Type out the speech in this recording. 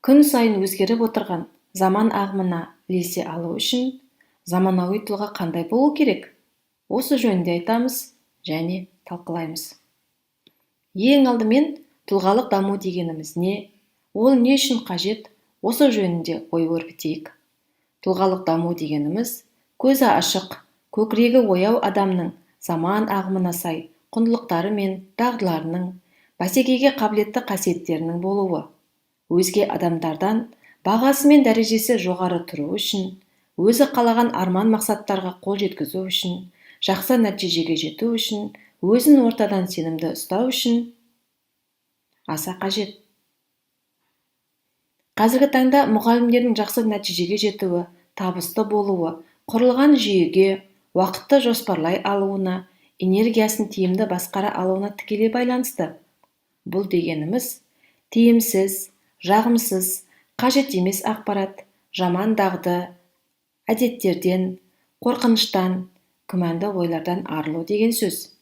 Күн сайын өзгеріп отырған заман ағымына ілесе алу үшін заманауи тұлға қандай болу керек? Осы жөнінде айтамыз және талқылаймыз. Ең алдымен тұлғалық даму дегеніміз не? Ол не үшін қажет? Осы жөнінде ой өрбітейік. Тұлғалық даму дегеніміз көзі ашық, көкірегі ояу адамның заман ағымына сай құндылықтары мен дағдыларының, бәсекеге қабілетті қасиеттерінің болуы, өзге адамдардан бағасы мен дәрежесі жоғары тұру үшін, өзі қалаған арман мақсаттарға қол жеткізу үшін, жақсы нәтижеге жету үшін, өзін ортадан сенімді ұстау үшін аса қажет. Қазіргі таңда мұғалімдердің жақсы нәтижеге жетуі, табысты болуы, құрылған жүйеге, уақытты жоспарлай алуына, энергиясын тиімді басқара алуына тікелей байланысты. Бұл дегеніміз тиімсіз, жағымсыз, қажет емес ақпарат, жаман дағды, әдеттерден, қорқыныштан, күмәнді ойлардан арылу деген сөз.